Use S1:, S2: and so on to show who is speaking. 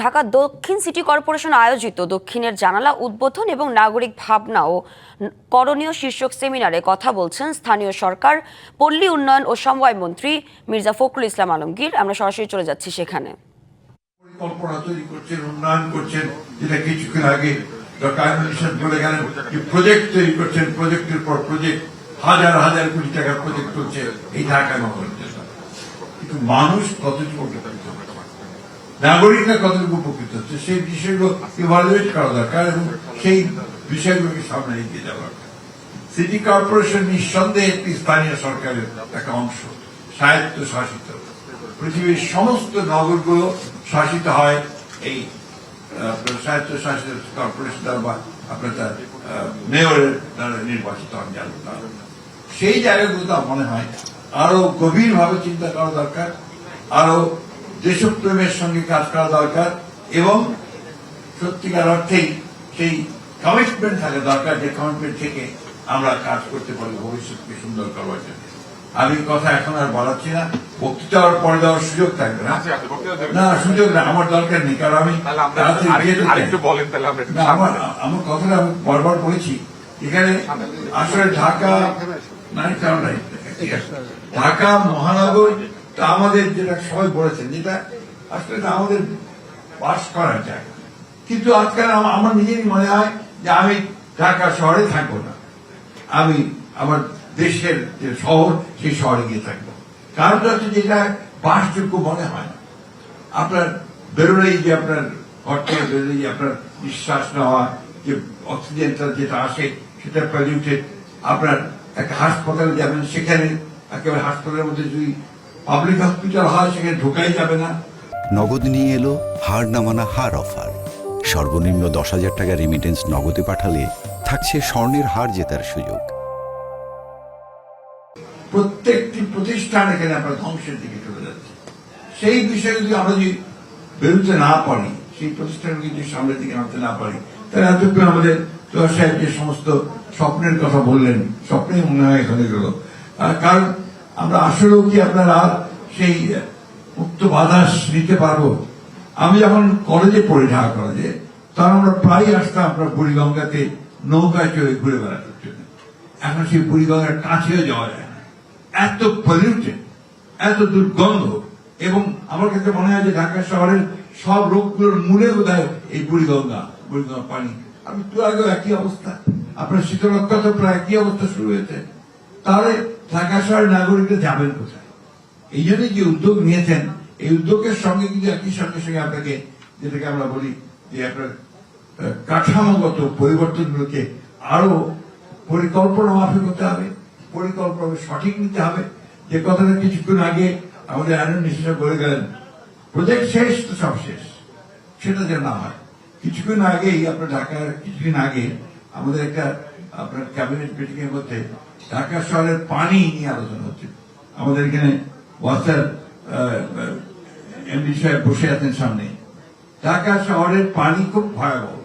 S1: ঢাকা দক্ষিণ city corporation আয়োজিত দক্ষিণের জানালা উদ্বোধন এবং নাগরিক ভাবনা ও করণীয় শীর্ষক সেমিনারে কথা বলছেন স্থানীয় সরকার, পল্লী উন্নয়ন ও সমবায় মন্ত্রী মির্জা ফখরুল ইসলাম আলমগীর। আমরা সরাসরি চলে যাচ্ছি সেখানে।
S2: পরিকল্পনা তৈরি করছেন, উন্নয়ন করছেন, যেটা কিছুক্ষণ আগে বলে গেলেন যে প্রজেক্ট তৈরি করছেন, প্রজেক্টের পর প্রজেক্ট, হাজার হাজার কোটি টাকার প্রজেক্ট চলছে এই ঢাকা নগরের জন্য। কিন্তু মানুষ কতটুকু উপকৃত হচ্ছে, নাগরিকরা কতটুকু উপকৃত হচ্ছে, সেই বিষয়গুলো ইভালুয়েট করা দরকার এবং সেই বিষয়গুলোকে সামনে এগিয়ে যাওয়া দরকার। সিটি কর্পোরেশন নিঃসন্দেহে একটি স্থানীয় সরকারের একটা অংশ, স্বায়ত্ত শাসিত। পৃথিবীর সমস্ত নগরগুলো শাসিত হয় এই স্বায়ত্ত শাসিত কর্পোরেশন দ্বারা বা আপনার তার মেয়রের দ্বারা নির্বাচিত হন। সেই জায়গাগুলোতে মনে হয় আরো গভীরভাবে চিন্তা করা দরকার, আরো দেশপ্রেমের সঙ্গে কাজ করা দরকার এবং সত্যিকার অর্থেই সেই কমিটমেন্ট থাকা দরকার, যে কমিটমেন্ট থেকে আমরা কাজ করতে পারি ভবিষ্যৎকে সুন্দর করবার জন্য। আমি কথা এখন আর বলাচ্ছি না, বক্তৃতা পরে দেওয়ার সুযোগ থাকবে না, না সুযোগ না, আমার দরকার নেই, কারণ আমি আমার কথাটা আমি বারবার বলেছি। এখানে আসলে ঢাকা মহানগর তা আমাদের, যেটা সবাই বলেছেন, যেটা আসলে আমাদের বাস করার জায়গা। কিন্তু আজকাল আমার নিজেরই মনে হয় যে আমি ঢাকা শহরে থাকবো না, আমি আমার দেশের যে শহর সেই শহরে গিয়ে থাকবো। কারণটা হচ্ছে যেটা বাসযোগ্য মনে হয় না। আপনার বেরোলেই যে আপনার ঘর থেকে বেরোলেই আপনার নিঃশ্বাস নেওয়া, যে অক্সিজেনটা যেটা আসে সেটা পলিউটেড। আপনার একটা হাসপাতালে যাবেন, সেখানে একেবারে হাসপাতালের মধ্যে যদি পাবলিক হসপিটাল হয় সেখানে ঢোকাই যাবে না।
S3: নগদ নিয়ে এলো হার না মানা হার অফার। সর্বনিম্ন 10,000 টাকা রেমিটেন্স নগদে পাঠালে থাকছে স্বর্ণের হার জেতার সুযোগ।
S2: প্রত্যেকটি প্রতিষ্ঠান এখানে আপনার ধ্বংসের দিকে চলে যাচ্ছে। সেই বিষয়ে যদি আমরা যদি বেরোতে না পারি, সেই প্রতিষ্ঠানগুলি যদি সামনের দিকে আনতে না পারি, তাহলে এতক্ষণ আমাদের তোয়ার সাহেব যে সমস্ত স্বপ্নের কথা বললেন, স্বপ্নেই মনে হয় এখানে গেল। কারণ আমরা আসলেও কি আপনারা সেই মুক্ত বাতাস নিতে পারবো? আমি যখন কলেজে পড়ি, ঢাকা কলেজে, তখন আমরা প্রায় আসতাম আপনার বুড়িগঙ্গাতে নৌকায় চড়ে ঘুরে বেড়াতে জন্য। এখন সেই বুড়িগঙ্গার কাছেও যাওয়া যায় না, এত পলিউটেড, এত দুর্গন্ধ। এবং আমার কাছে মনে হয় যে ঢাকা শহরের সব রোগগুলোর মূলে বোধহয় এই বুড়িগঙ্গা পানি। আমি একটু আগেও একই অবস্থা, আপনার শীতলক্ষা তো প্রায় একই অবস্থা শুরু হয়েছে। তাহলে ঢাকা শহরের নাগরিকরা যাবেন কোথায়? এই জন্য যে উদ্যোগ নিয়েছেন, এই উদ্যোগের সঙ্গে কিন্তু একই সঙ্গে সঙ্গে আপনাকে, যেটাকে আমরা বলি যে আপনার কাঠামোগত পরিবর্তনগুলোকে আরো পরিকল্পনা মাফিক হতে হবে, পরিকল্পনা সঠিক নিতে হবে। যে কথাটা কিছুক্ষণ আগে আমাদের আইন নিশ্চয় বলে গেলেন, প্রজেক্ট শেষ তো সব শেষ, সেটা যেন না হয়। কিছুক্ষণ আগেই আপনার কিছুদিন আগে আমাদের একটা আপনার ক্যাবিনেট মিটিং এর মধ্যে ঢাকা শহরের পানি নিয়ে আলোচনা হচ্ছে। আমাদের এখানে ওয়াসার এমডি সাহেব বসে আছেন সামনে। ঢাকা শহরের পানি খুব ভয়াবহ।